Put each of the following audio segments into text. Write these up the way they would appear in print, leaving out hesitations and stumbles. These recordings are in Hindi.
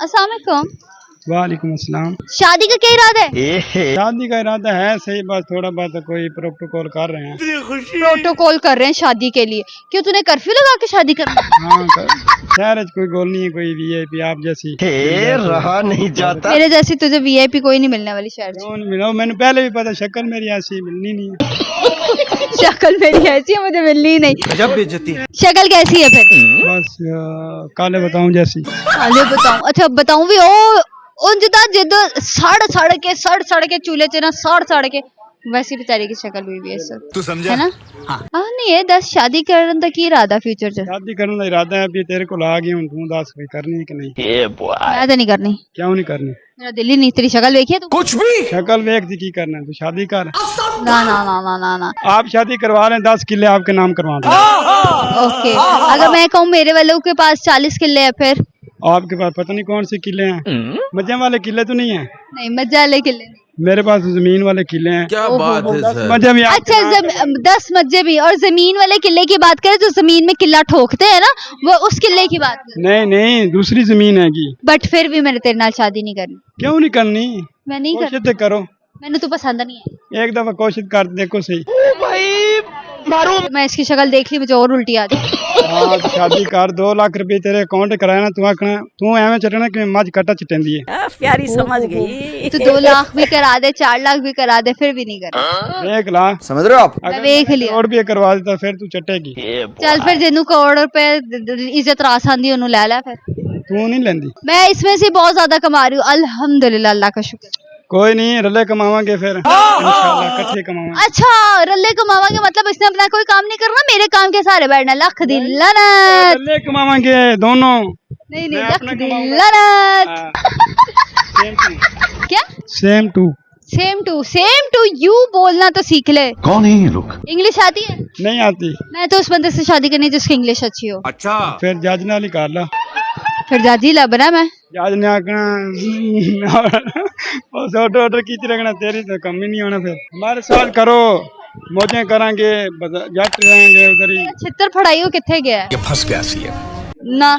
अस्सलाम वालेकुम। वालेकुम अस्सलाम। शादी का क्या इरादा है? शादी का इरादा है सही, बस थोड़ा बहुत कोई प्रोटोकॉल कर रहे हैं। प्रोटोकॉल कर रहे हैं शादी के लिए। क्यों तूने कर्फ्यू लगा के शादी करना? हाँ शहर कोई गोल नहीं है, कोई वीआईपी आप जैसी रहा नहीं जाता। मेरे जैसी तुझे वीआईपी कोई नहीं मिलने वाली शहर से। क्यों नहीं मिला? मैंने पहले भी पता, शक्ल मेरी ऐसी मिलनी नहीं है। शक्ल मेरी ऐसी है, मुझे मिलनी ही नहीं। गजब बेइज्जती है। शक्ल कैसी है फिर? बस काले बताऊं जैसी। काले बताऊं? अच्छा बताऊं भी ओ जिदा जिद सड़ के चूल्हे च ना सड़ के वैसी बेचारी की शक्ल हुई भी है सब। तू समझा है ना? हाँ नहीं है। 10 शादी करने का की इरादा फ्यूचर च? शादी करने का इरादा है, अभी तेरे को ला गई हूं, तू दस कोई करनी है कि नहीं? मैं तो नहीं करनी। क्यों नहीं करनी? मेरा दिल ही नहीं। तेरी शक्ल देखी है तू? कुछ भी शक्ल वेख दी की करना है, तू शादी कर। ना ना ना ना ना ना। आप शादी करवा लें, 10 किले आपके नाम करवा दें। ओके अगर मैं कहूँ मेरे वालों के पास 40 किले है फिर? आपके पास पता नहीं कौन से किले हैं, मजे वाले किले तो नहीं है। नहीं मज्जा वाले किले नहीं। मेरे पास तो जमीन वाले किले हैं। क्या बात है सर। मजे में अच्छा 10 मज्जे भी। और जमीन वाले किले की बात करें तो जमीन में किला ठोकते हैं ना, वो उस किले की बात करें। नहीं नहीं, दूसरी जमीन है की। बट फिर भी मैंने तेरे नाल शादी नहीं करनी। क्यों नहीं करनी? मैं नहीं कोशिश करनी। तो करो, मैंने तो पसंद नहीं है। एक दफा कोशिश कर देखो सही। मैं इसकी शक्ल देख ली, मुझे और उल्टी आ गई। हाँ तो शादी कर, 2 लाख रुपए तेरे अकाउंट कराया ना, तू आखना तू एवं चटना कि मज कटा चटेंदी है। प्यारी समझ गई। तो 2 लाख भी करा दे, 4 लाख भी करा दे, फिर भी नहीं करना। 1 लाख समझ रहे हो आप? अगर देख लिया। करोड़ भी करवा देता फिर तू चटेगी। चल फिर जिन्नू करोड़ रुपए इज्जत रास आंदी ओनू ले ला फिर। तू नहीं लेंदी? मैं इसमें से बहुत ज्यादा कमा रही हूँ अल्हम्दुलिल्लाह, अल्लाह का शुक्र। कोई नहीं, रले कमावांगे फिर इंशाल्लाह, इकट्ठे कमावांगे। अच्छा रल्ले कमावांगे मतलब इसने अपना कोई काम नहीं करना, मेरे काम के सारे बैठना। लख दी लनत। रले कमावांगे दोनों। नहीं मैं लख अपना दी कमाऊंगा। लनत। क्या? Same to. Same to you बोलना तो सीख ले। कौन है ये लोग? इंग्लिश आती है? नहीं आती? मैं तो उस बंदे से शादी करनी जिसकी इंग्लिश अच्छी हो। अच्छा फिर जज नाल ही कर ला। फिर जाजी लबना मैं। जज ने आखना ऑर्डर की रखना, तेरी तो कम ही नहीं होना। फिर हमारे साथ करो, मौजें करांगे, जट रहेंगे उधर ही। छितर फड़ाई हो किथे गया है? ये फंस गया सी ना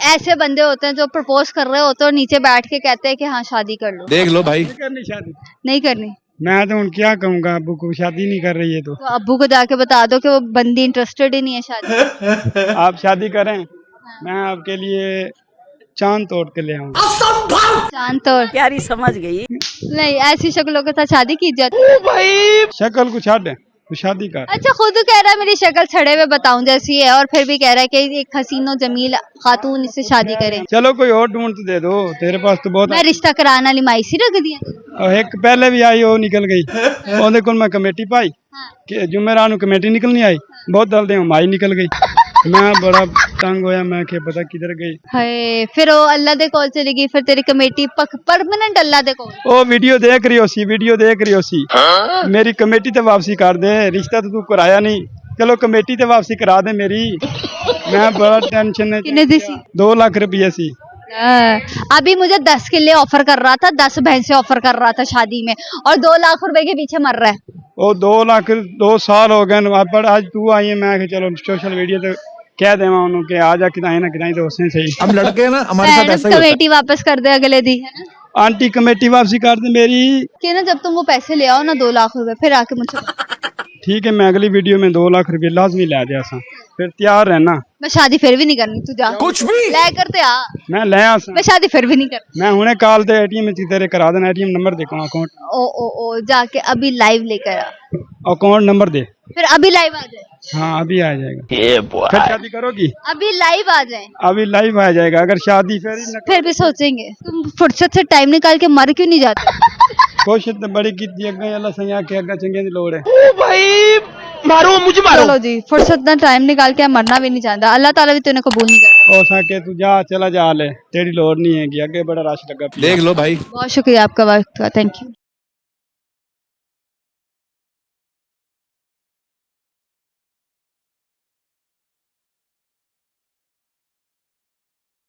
ऐसे बंदे होते हैं जो प्रपोज कर रहे होते हैं और नीचे बैठ के कहते हैं कि हाँ शादी कर लो। देख लो भाई। नहीं करनी शादी? नहीं करनी। मैं तो उन क्या कहूँगा, अब्बू को शादी नहीं कर रही है तो तो अब्बू को जाके बता दो कि वो बंदी इंटरेस्टेड ही नहीं है शादी। आप शादी करें, मैं आपके लिए चांद तोड़ के ले आऊंगा। चांद तोड़? प्यारी समझ गई। नहीं ऐसी शक्लों के साथ शादी की जाती है। शक्ल को छाड़, तो शादी कर। अच्छा खुद कह रहा है मेरी शक्ल छड़े हुए बताऊं जैसी है, और फिर भी कह रहा है कि एक हसीनो जमील खातून इससे शादी करे। चलो कोई और ढूंढ तो दे दो, तेरे पास तो बहुत। मैं रिश्ता कराने वाली माइसी रख दिया। और एक पहले भी आई, वो निकल गई। ओदे कोल मैं कमेटी पाई कि जुमेरात नूं कमेटी निकलनी आई, बहुत दल दे माई निकल गई। मैं बड़ा तंग होया, मैं क्या पता किधर गई। हाय फिर वो अल्लाह दे कोल चली गई, फिर तेरी कमेटी परमानेंट अल्लाह दे कोल। ओ वीडियो देख रही हो सी मेरी कमेटी ते वापसी कर दे, रिश्ता तो तू कराया नहीं, चलो कमेटी ते वापसी करा दे मेरी। मैं बड़ा टेंशन है। कितने दी सी? 2 लाख रुपये सी। अभी मुझे 10 किले ऑफर कर रहा था, 10 भैंसे ऑफर कर रहा था शादी में, और 2 लाख रुपए के पीछे मर रहा है। वो 2 लाख 2 साल हो गए, पर आज तू आई है, मैं चलो सोशल मीडिया ते कह देवा उन्होंने कि आ जा किदाई ना किदाई, तो उसने सही। हम लड़के ना हमारे साथ ऐसा ही होता है। कमेटी वापस कर दे अगले दी, है ना? आंटी कमेटी वापसी कर दे मेरी। कि ना जब तुम वो पैसे ले आओ ना 2 लाख रुपए, फिर आके मुझे। ठीक है, मैं अगली वीडियो में 2 लाख रुपये लाजमी ले जा, फिर तैयार रहना। मैं शादी फिर भी नहीं करनी, तू जा कुछ भी ले करते आ। मैं ले आसा। मैं शादी फिर भी नहीं करनी। मैं हुने कॉल ते एटीएम में तेरे करा देना, एटीएम नंबर दे, अकाउंट ओ जाके अभी लाइव लेकर आ, अकाउंट नंबर दे। फिर अभी लाइव आ जाए। हाँ अभी आ जाएगा। फिर शादी करोगी? अभी लाइव आ जाए। अभी लाइव आ जाएगा। अगर शादी फिर भी सोचेंगे। तुम फुर्सत से टाइम निकाल के मर क्यों नहीं जाते? कोशिश तो बड़ी की, अगर अल्लाह सही के अगर चंगे दी लोड़ है। मारो मुझे मारो। चलो जी, फुर्सत ना टाइम निकाल के मरना भी नहीं चाहता, अल्लाह ताला भी तूने कबूल नहीं कर। हो सके तू जा, चला जा ले, तेरी लोड़ नहीं है कि आगे बड़ा रश लगा। देख लो भाई। बहुत शुक्रिया आपका वक्त का, थैंक यू।